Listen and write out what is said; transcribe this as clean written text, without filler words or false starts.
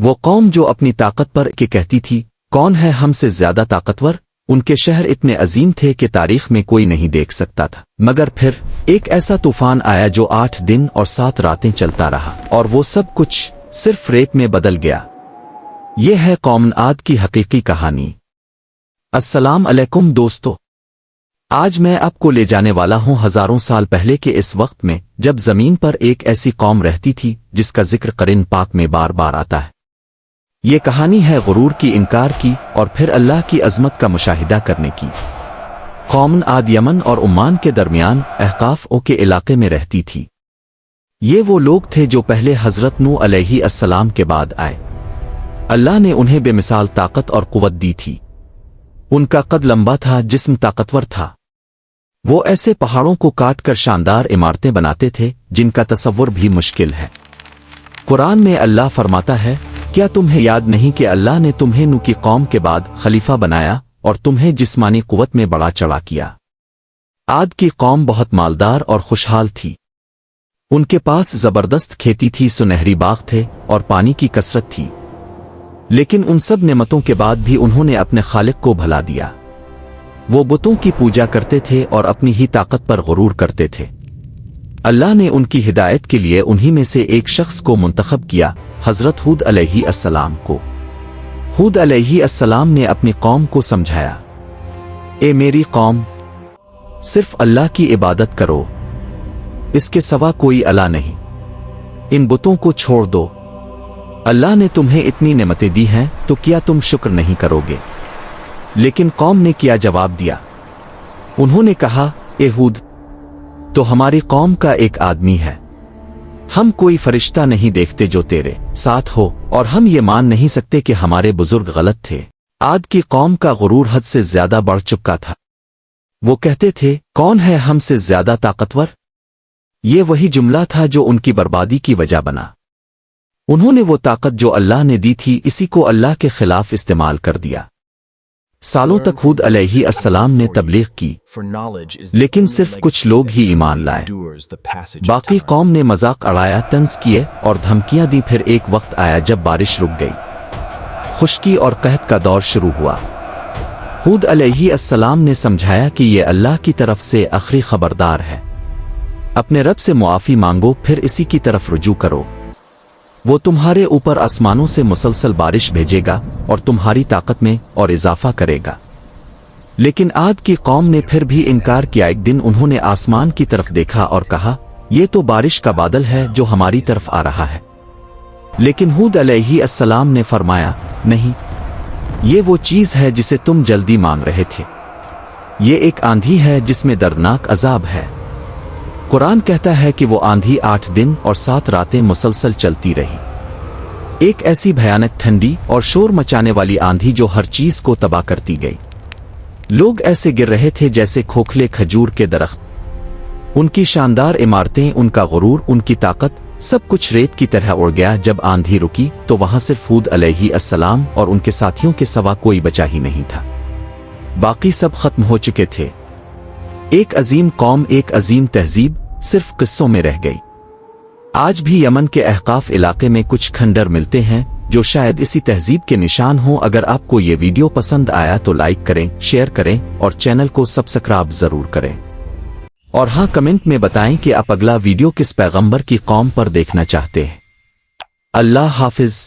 وہ قوم جو اپنی طاقت پر کہ کہتی تھی کون ہے ہم سے زیادہ طاقتور، ان کے شہر اتنے عظیم تھے کہ تاریخ میں کوئی نہیں دیکھ سکتا تھا، مگر پھر ایک ایسا طوفان آیا جو 8 دن اور 7 راتیں چلتا رہا اور وہ سب کچھ صرف ریت میں بدل گیا۔ یہ ہے قوم عاد کی حقیقی کہانی۔ السلام علیکم دوستو، آج میں آپ کو لے جانے والا ہوں ہزاروں سال پہلے کے اس وقت میں جب زمین پر ایک ایسی قوم رہتی تھی جس کا ذکر قرآن پاک میں بار بار آتا ہے۔ یہ کہانی ہے غرور کی، انکار کی اور پھر اللہ کی عظمت کا مشاہدہ کرنے کی۔ قوم عاد یمن اور عمان کے درمیان احقاف کے علاقے میں رہتی تھی۔ یہ وہ لوگ تھے جو پہلے حضرت نوح علیہ السلام کے بعد آئے۔ اللہ نے انہیں بے مثال طاقت اور قوت دی تھی۔ ان کا قد لمبا تھا، جسم طاقتور تھا۔ وہ ایسے پہاڑوں کو کاٹ کر شاندار عمارتیں بناتے تھے جن کا تصور بھی مشکل ہے۔ قرآن میں اللہ فرماتا ہے، کیا تمہیں یاد نہیں کہ اللہ نے تمہیں نوح کی قوم کے بعد خلیفہ بنایا اور تمہیں جسمانی قوت میں بڑا چڑھا کیا؟ عاد کی قوم بہت مالدار اور خوشحال تھی۔ ان کے پاس زبردست کھیتی تھی، سنہری باغ تھے اور پانی کی کثرت تھی، لیکن ان سب نعمتوں کے بعد بھی انہوں نے اپنے خالق کو بھلا دیا۔ وہ بتوں کی پوجا کرتے تھے اور اپنی ہی طاقت پر غرور کرتے تھے۔ اللہ نے ان کی ہدایت کے لیے انہی میں سے ایک شخص کو منتخب کیا، حضرت ہود علیہ السلام کو۔ ہود علیہ السلام نے اپنی قوم کو سمجھایا، اے میری قوم، صرف اللہ کی عبادت کرو، اس کے سوا کوئی الہ نہیں، ان بتوں کو چھوڑ دو۔ اللہ نے تمہیں اتنی نعمتیں دی ہیں تو کیا تم شکر نہیں کرو گے؟ لیکن قوم نے کیا جواب دیا؟ انہوں نے کہا، اے ہود، تو ہماری قوم کا ایک آدمی ہے، ہم کوئی فرشتہ نہیں دیکھتے جو تیرے ساتھ ہو، اور ہم یہ مان نہیں سکتے کہ ہمارے بزرگ غلط تھے۔ عاد کی قوم کا غرور حد سے زیادہ بڑھ چکا تھا۔ وہ کہتے تھے، کون ہے ہم سے زیادہ طاقتور؟ یہ وہی جملہ تھا جو ان کی بربادی کی وجہ بنا۔ انہوں نے وہ طاقت جو اللہ نے دی تھی اسی کو اللہ کے خلاف استعمال کر دیا۔ سالوں تک ہود علیہ السلام نے تبلیغ کی، لیکن صرف کچھ لوگ ہی ایمان لائے۔ باقی قوم نے مذاق اڑایا، طنز کیے اور دھمکیاں دی۔ پھر ایک وقت آیا جب بارش رک گئی، خشکی اور قحط کا دور شروع ہوا۔ ہود علیہ السلام نے سمجھایا کہ یہ اللہ کی طرف سے آخری خبردار ہے، اپنے رب سے معافی مانگو، پھر اسی کی طرف رجوع کرو۔ وہ تمہارے اوپر آسمانوں سے مسلسل بارش بھیجے گا اور تمہاری طاقت میں اور اضافہ کرے گا۔ لیکن عاد کی قوم نے پھر بھی انکار کیا۔ ایک دن انہوں نے آسمان کی طرف دیکھا اور کہا، یہ تو بارش کا بادل ہے جو ہماری طرف آ رہا ہے۔ لیکن ہود علیہ السلام نے فرمایا، نہیں، یہ وہ چیز ہے جسے تم جلدی مانگ رہے تھے، یہ ایک آندھی ہے جس میں دردناک عذاب ہے۔ قرآن کہتا ہے کہ وہ آندھی 8 دن اور 7 راتیں مسلسل چلتی رہی، ایک ایسی بھیانک ٹھنڈی اور شور مچانے والی آندھی جو ہر چیز کو تباہ کرتی گئی۔ لوگ ایسے گر رہے تھے جیسے کھوکھلے کھجور کے درخت۔ ان کی شاندار عمارتیں، ان کا غرور، ان کی طاقت، سب کچھ ریت کی طرح اڑ گیا۔ جب آندھی رکی تو وہاں صرف ہود علیہ السلام اور ان کے ساتھیوں کے سوا کوئی بچا ہی نہیں تھا، باقی سب ختم ہو چکے تھے۔ ایک عظیم قوم، ایک عظیم تہذیب صرف قصوں میں رہ گئی۔ آج بھی یمن کے احقاف علاقے میں کچھ کھنڈر ملتے ہیں جو شاید اسی تہذیب کے نشان ہوں۔ اگر آپ کو یہ ویڈیو پسند آیا تو لائک کریں، شیئر کریں اور چینل کو سبسکرائب ضرور کریں، اور ہاں کمنٹ میں بتائیں کہ آپ اگلا ویڈیو کس پیغمبر کی قوم پر دیکھنا چاہتے ہیں۔ اللہ حافظ۔